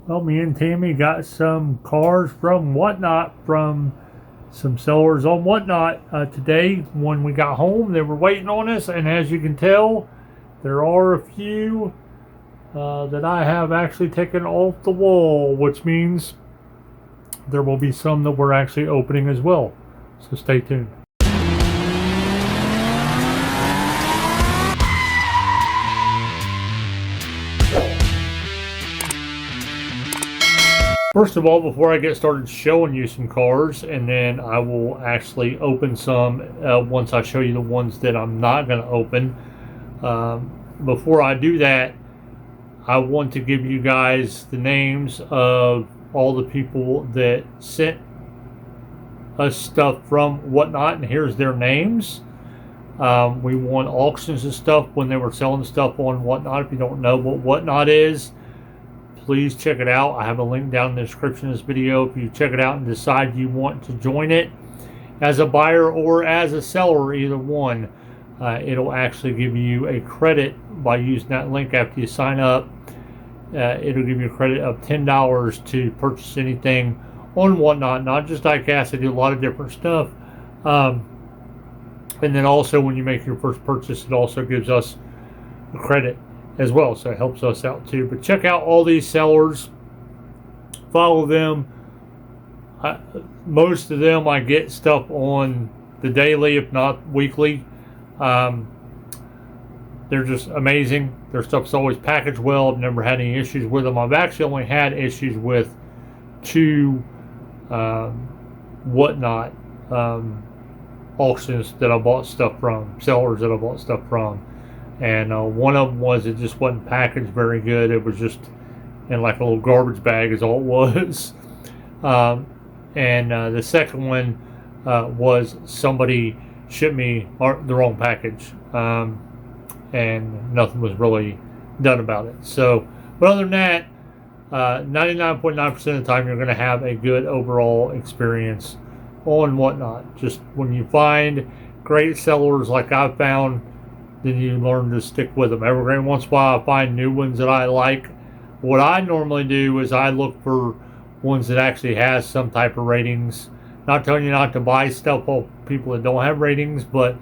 Well, me and Tammy got some cars from Whatnot from some sellers on Whatnot today. When we got home, they were waiting on us, and as you can tell, there are a few that I have actually taken off the wall, which means there will be some that we're actually opening as well. So stay tuned. First of all, before I get started showing you some cars, and then I will actually open some once I show you the ones that I'm not going to open. Before I do that, I want to give you guys the names of all the people that sent us stuff from Whatnot, and here's their names. We won auctions and stuff when they were selling stuff on Whatnot. If you don't know what Whatnot is, please check it out. I have a link down in the description of this video. If you check it out and decide you want to join it as a buyer or as a seller, either one, it'll actually give you a credit by using that link after you sign up. It'll give you a credit of $10 to purchase anything on Whatnot, not just diecast. They do a lot of different stuff. And then also when you make your first purchase, it also gives us a credit as well, so it helps us out too. But check out all these sellers, follow them. Most of them I get stuff on the daily, if not weekly. They're just amazing. Their stuff's always packaged well. I've never had any issues with them. I've actually only had issues with two Whatnot auctions that I bought stuff from, sellers that I bought stuff from. And one of them was it just wasn't packaged very good. It was just in like a little garbage bag is all it was. And the second one was somebody shipped me the wrong package. And nothing was really done about it. So, but other than that, 99.9% of the time you're going to have a good overall experience on Whatnot. Just when you find great sellers like I've found, then you learn to stick with them. Every once in a while I find new ones that I like. What I normally do is I look for ones that actually has some type of ratings. Not telling you not to buy stuff off people that don't have ratings, but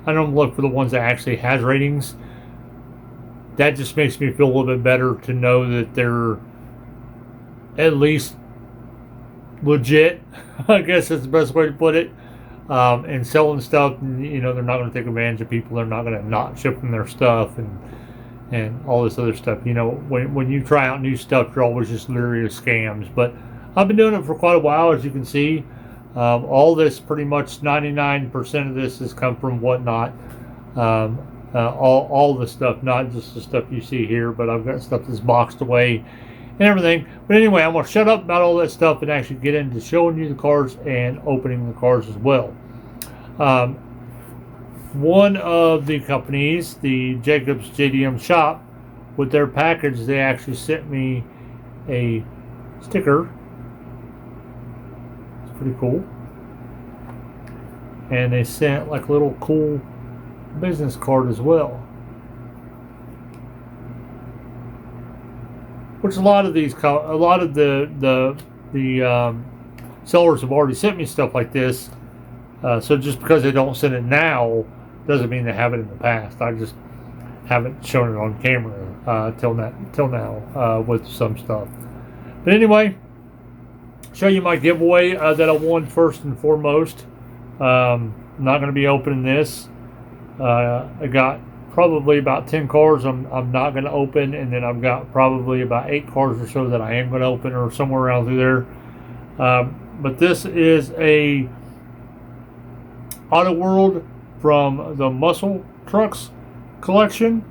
I don't look for the ones that actually has ratings. That just makes me feel a little bit better to know that they're at least legit. I guess that's the best way to put it. And selling stuff, you know, they're not going to take advantage of people. They're not going to not ship them their stuff and all this other stuff. You know, when you try out new stuff, you're always just leery of scams. But I've been doing it for quite a while, as you can see. All this, pretty much 99% of this has come from Whatnot. All the stuff, not just the stuff you see here, but I've got stuff that's boxed away and everything. But anyway, I'm going to shut up about all that stuff and actually get into showing you the cars and opening the cars as well. One of the companies, the Jacobs JDM shop, with their package, they actually sent me a sticker. It's pretty cool. And they sent like a little cool business card as well. Which a lot of the sellers have already sent me stuff like this. So just because they don't send it now doesn't mean they haven't in the past. I just haven't shown it on camera till now with some stuff. But anyway, show you my giveaway that I won first and foremost. I'm not going to be opening this. I got probably about 10 cars I'm not going to open, and then I've got probably about 8 cars or so that I am going to open, or somewhere around through there. But this is a Auto World from the Muscle Trucks collection.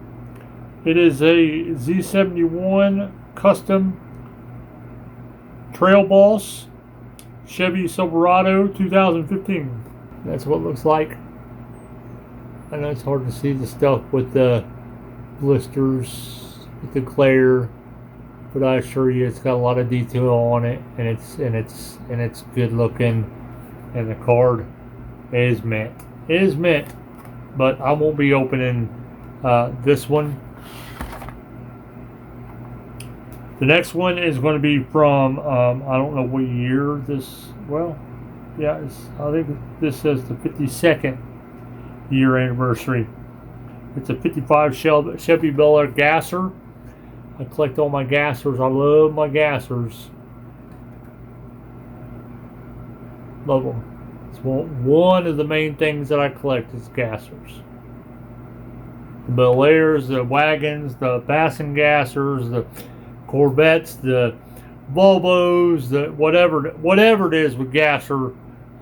It is a Z71 custom Trail Boss Chevy Silverado 2015. That's what it looks like. I know it's hard to see the stuff with the blisters, with the glare, but I assure you it's got a lot of detail on it, and it's good looking, and the card is mint. It is mint, but I won't be opening this one. The next one is going to be from, I don't know what year this, well, yeah, I think this says the 52nd year anniversary. It's a 55 Chevy Bel Air gasser. I collect all my gassers. I love my gassers. Love them. It's one of the main things that I collect is gassers. The Bel Airs, the wagons, the Bassin gassers, the Corvettes, the Volvos, the whatever it is with gasser,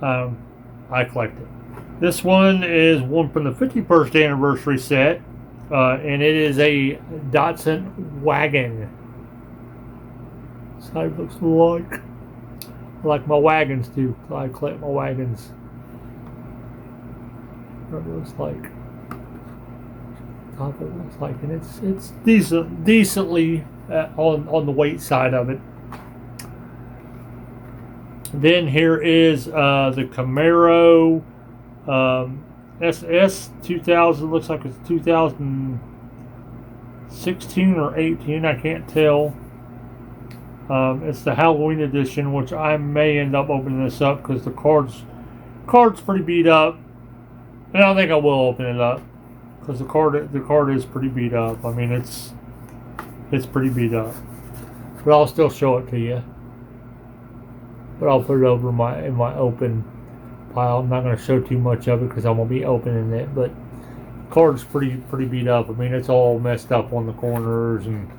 I collect it. This one is one from the 51st anniversary set, and it is a Datsun wagon. That's how it looks like. I like my wagons too. I collect my wagons. What it looks like. Top it looks like, and it's decently on the weight side of it. Then here is the Camaro SS 2000. Looks like it's 2016 or 18. I can't tell. It's the Halloween edition, which I may end up opening this up because the card's pretty beat up, and I think I will open it up because the card is pretty beat up. I mean, it's pretty beat up, but I'll still show it to you. But I'll put it over in my open pile. I'm not going to show too much of it because I'm going to be opening it, but the card's pretty beat up. I mean, it's all messed up on the corners and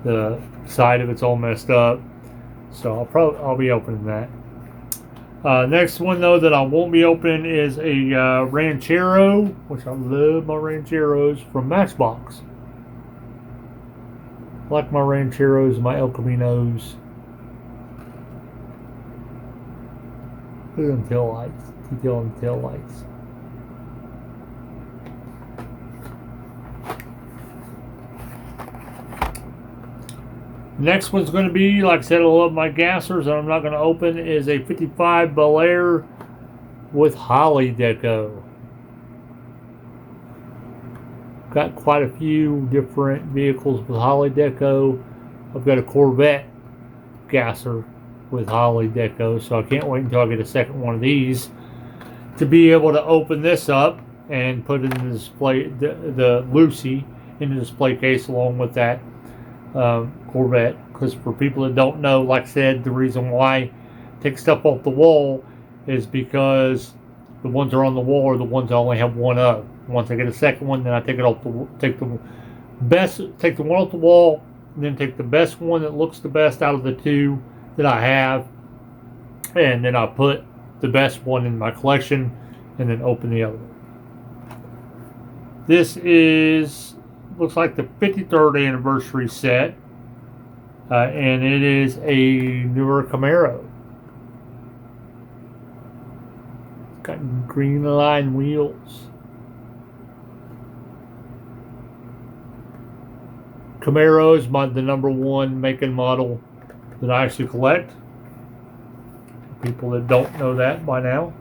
the side of it's all messed up, so I'll be opening that. Next one though that I won't be opening is a Ranchero, which I love my Rancheros from Matchbox. I like my Rancheros, my El Caminos. Look at them tail lights. Detail on the tail lights. Next one's going to be, like I said, I love my gassers, and I'm not going to open, is a 55 Bel Air with Holly deco. Got quite a few different vehicles with Holly deco. I've got a Corvette gasser with Holly deco, so I can't wait until I get a second one of these to be able to open this up and put it in the display, the Lucy in the display case along with that Corvette. Because for people that don't know, like I said, the reason why I take stuff off the wall is because the ones that are on the wall are the ones I only have one of. Once I get a second one, then I take it off take the one off the wall, and then take the best one that looks the best out of the two that I have, and then I put the best one in my collection, and then open the other one. This looks like the 53rd anniversary set, and it is a newer Camaro. It's got green line wheels. Camaro is the number one make and model that I actually collect. People that don't know that by now.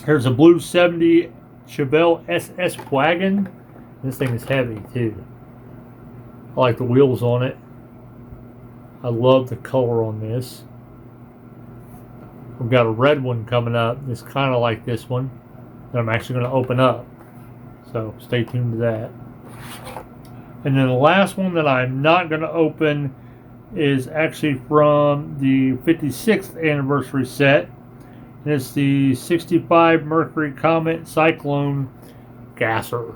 Here's a blue 70 Chevelle SS wagon. This thing is heavy too. I like the wheels on it. I love the color on this. We've got a red one coming up. It's kind of like this one that I'm actually going to open up. So stay tuned to that. And then the last one that I'm not going to open is actually from the 56th anniversary set. And it's the 65 Mercury Comet Cyclone gasser.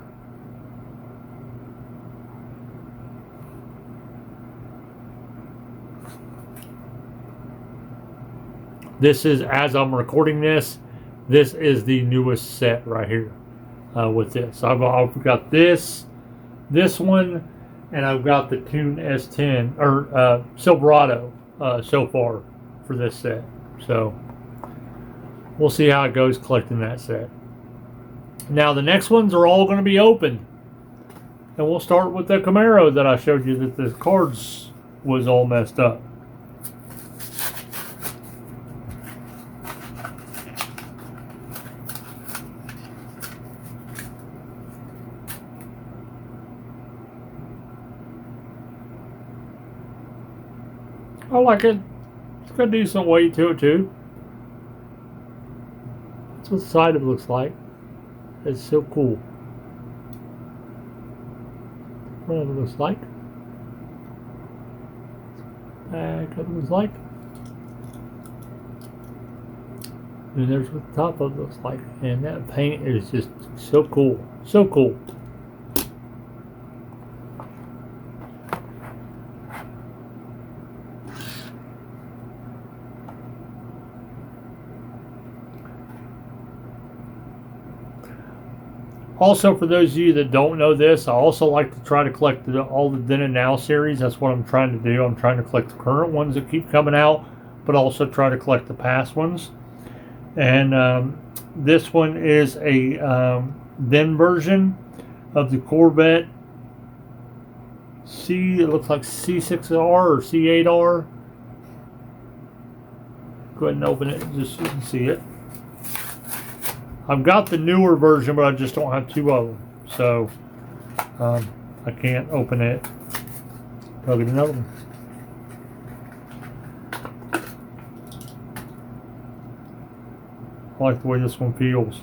This is, as I'm recording this is the newest set right here with this. I've got this one, and I've got the Tune S10 or Silverado so far for this set. So we'll see how it goes collecting that set. Now the next ones are all going to be open, and we'll start with the Camaro that I showed you that the cards was all messed up. I like it. It's got a decent weight to it too. That's what the side of it looks like. It's so cool. What it looks like. Back up it looks like. And there's what the top of it looks like. And that paint is just so cool. So cool. Also, for those of you that don't know this, I also like to try to collect all the Then and Now series. That's what I'm trying to do. I'm trying to collect the current ones that keep coming out, but also try to collect the past ones. And this one is a then version of the Corvette it looks like C6R or C8R. Go ahead and open it just so you can see it. I've got the newer version, but I just don't have two of them. So I can't open it. I'll get another one. I like the way this one feels.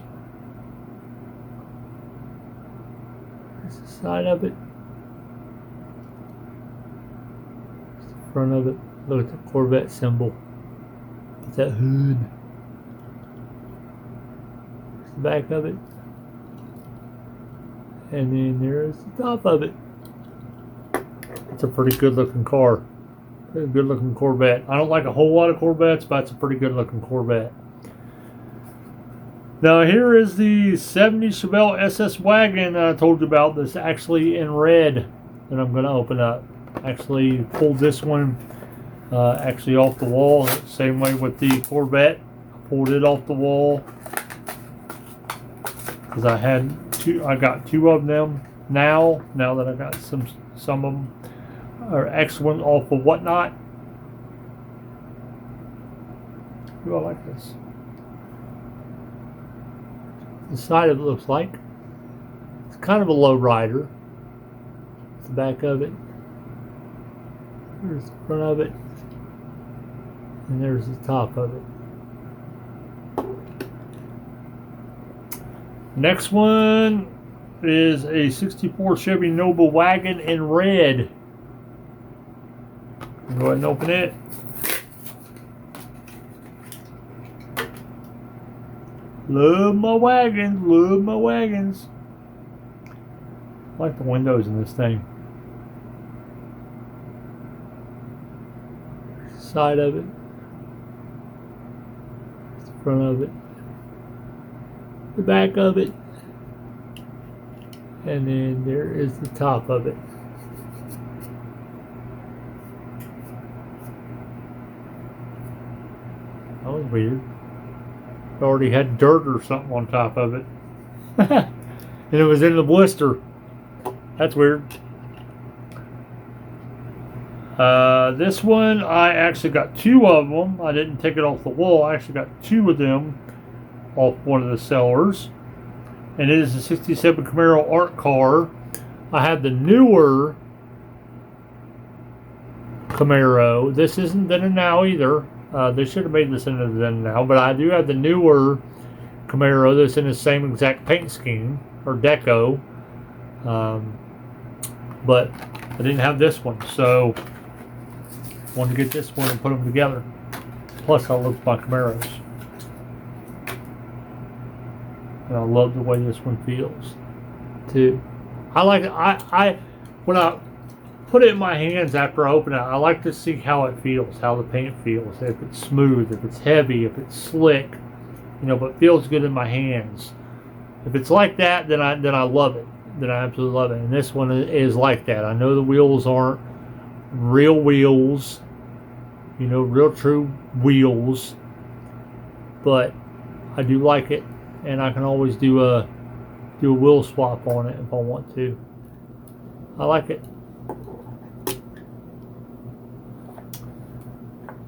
There's the side of it. There's the front of it. Look at the Corvette symbol. Get that hood. There's the back of it. And then there's the top of it. It's a pretty good looking car. Pretty good looking Corvette. I don't like a whole lot of Corvettes, but it's a pretty good looking Corvette. Now here is the 70 Chevelle SS wagon that I told you about. That's actually in red that I'm going to open up. Actually pulled this one actually off the wall. Same way with the Corvette. I pulled it off the wall because I got two of them now that I got some of them are excellent off of Whatnot. Do I like this? The side of it looks like it's kind of a low rider. The back of it. There's the front of it. And there's the top of it. Next one is a 64 Chevy Nova wagon in red. Go ahead and open it. Love my wagons, love my wagons. I like the windows in this thing. Side of it. The front of it. The back of it. And then there is the top of it. That was weird. It already had dirt or something on top of it. And it was in the blister. That's weird. This one, I actually got two of them. I didn't take it off the wall. I actually got two of them off one of the sellers. And it is a 67 Camaro art car. I have the newer Camaro. This isn't Then and Now either. They should have made this into the Then and Now, but I do have the newer Camaro that's in the same exact paint scheme or deco, but I didn't have this one, so I wanted to get this one and put them together. Plus, I love my Camaros, and I love the way this one feels too. I like it. When I put it in my hands after I open it, I like to see how it feels, how the paint feels, if it's smooth, if it's heavy, if it's slick, but it feels good in my hands. If it's like that, then I love it. Then I absolutely love it. And this one is like that. I know the wheels aren't real wheels, real true wheels, but I do like it, and I can always do a wheel swap on it if I want to. I like it.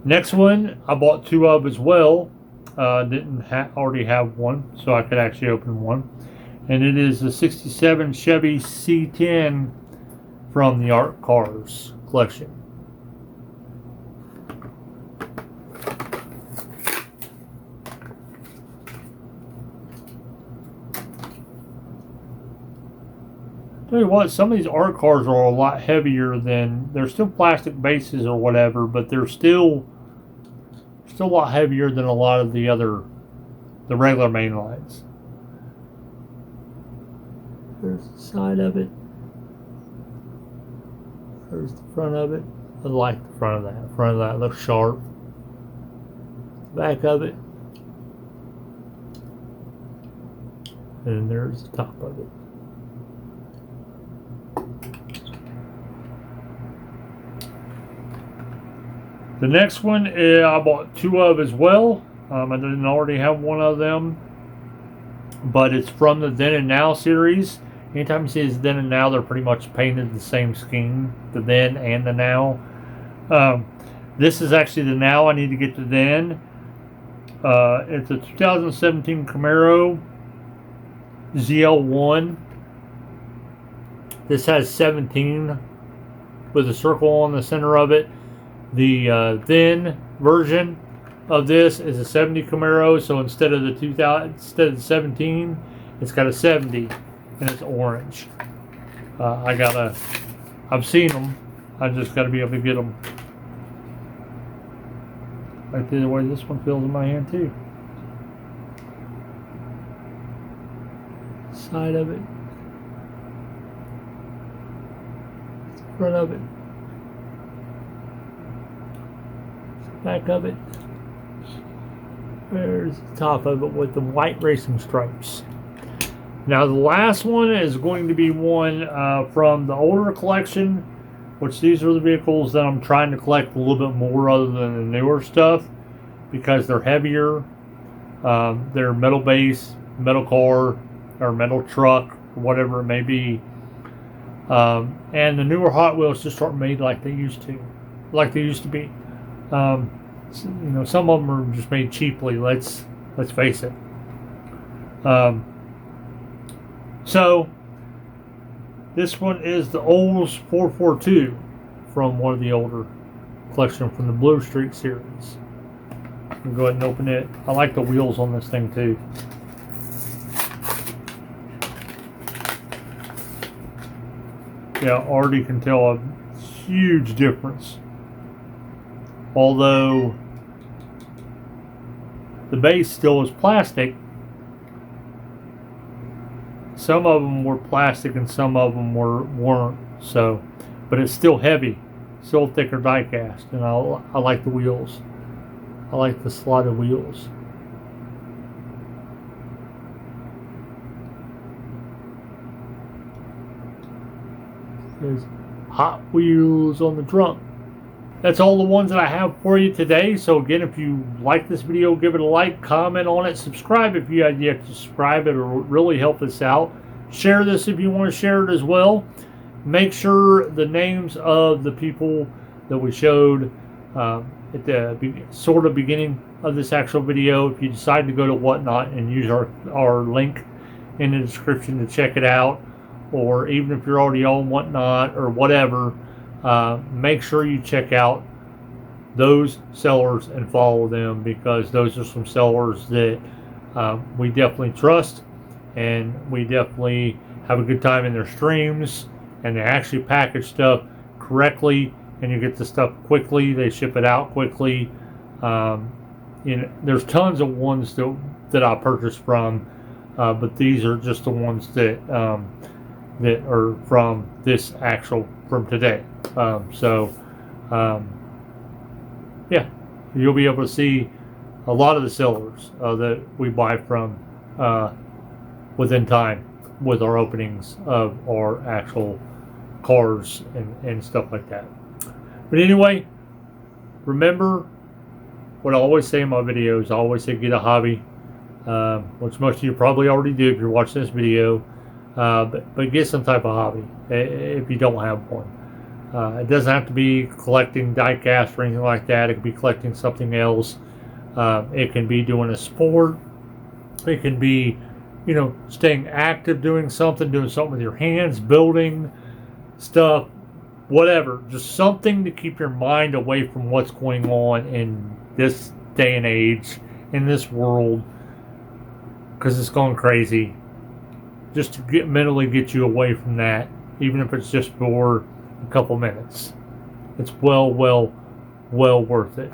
Next one, I bought two of as well. Didn't already have one, so I could actually open one. And it is a 67 Chevy C10 from the Art Cars collection. Tell you what, some of these art cars are a lot heavier than, they're still plastic bases or whatever, but they're still a lot heavier than a lot of the regular main lines. There's the side of it. There's the front of it. I like the front of that. The front of that looks sharp. The back of it. And then there's the top of it. The next one I bought two of as well. I didn't already have one of them, but it's from the Then and Now series. Anytime you see this Then and Now, they're pretty much painted the same scheme, the Then and the Now. This is actually the Now. I need to get the Then. It's a 2017 Camaro ZL1. This has 17 with a circle on the center of it. The Then version of this is a 70 Camaro, so instead of the 17, it's got a 70, and it's orange. I've seen them. I just got to be able to get them. Like the way this one feels in my hand too. Side of it. Front of it. Back of it. There's the top of it with the white racing stripes. Now the last one is going to be one from the older collection, which these are the vehicles that I'm trying to collect a little bit more other than the newer stuff, because they're heavier. They're metal base, metal car, or metal truck, or whatever it may be. And the newer Hot Wheels just aren't made like they used to be. Some of them are just made cheaply. Let's face it. So this one is the Olds 442 from one of the older collection from the Blue Streak series. I'll go ahead and open it. I like the wheels on this thing too. Yeah, already can tell a huge difference. Although the base still is plastic, some of them were plastic and some of them weren't. So, but it's still heavy, still thicker diecast, and I like the wheels. I like the slotted wheels. There's Hot Wheels on the trunk. That's all the ones that I have for you today. So again, if you like this video, give it a like, comment on it, subscribe if you have yet to subscribe. It will really help us out. Share this if you want to share it as well. Make sure the names of the people that we showed at the sort of beginning of this actual video, if you decide to go to Whatnot and use our link in the description to check it out, or even if you're already on Whatnot or whatever, make sure you check out those sellers and follow them, because those are some sellers that we definitely trust, and we definitely have a good time in their streams, and they actually package stuff correctly, and you get the stuff quickly. They ship it out quickly. There's tons of ones that I purchased from, but these are just the ones that are from this from today. Yeah, you'll be able to see a lot of the sellers that we buy from within time with our openings of our actual cars and stuff like that. But anyway, remember what I always say in my videos. I always say get a hobby, which most of you probably already do if you're watching this video. But get some type of hobby if you don't have one. It doesn't have to be collecting diecast or anything like that. It could be collecting something else. It can be doing a sport. It can be, staying active, doing something with your hands, building stuff, whatever. Just something to keep your mind away from what's going on in this day and age, in this world, because it's going crazy. Just to mentally get you away from that even if it's just for a couple minutes. It's well worth it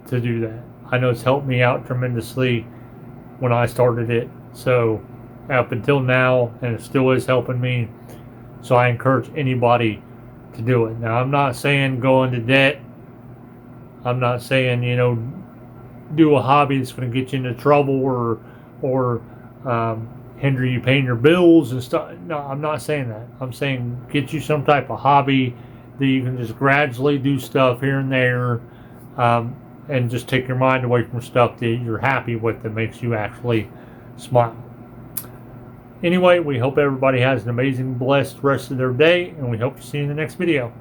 to do that. I know it's helped me out tremendously when I started it. So up until now, and it still is helping me. So I encourage anybody to do it. Now, I'm not saying go into debt. I'm not saying, do a hobby that's going to get you into trouble or hinder you paying your bills and stuff. No, I'm not saying that. I'm saying get you some type of hobby that you can just gradually do stuff here and there, and just take your mind away from stuff that you're happy with that makes you actually smile. Anyway, we hope everybody has an amazing, blessed rest of their day, and we hope to see you in the next video.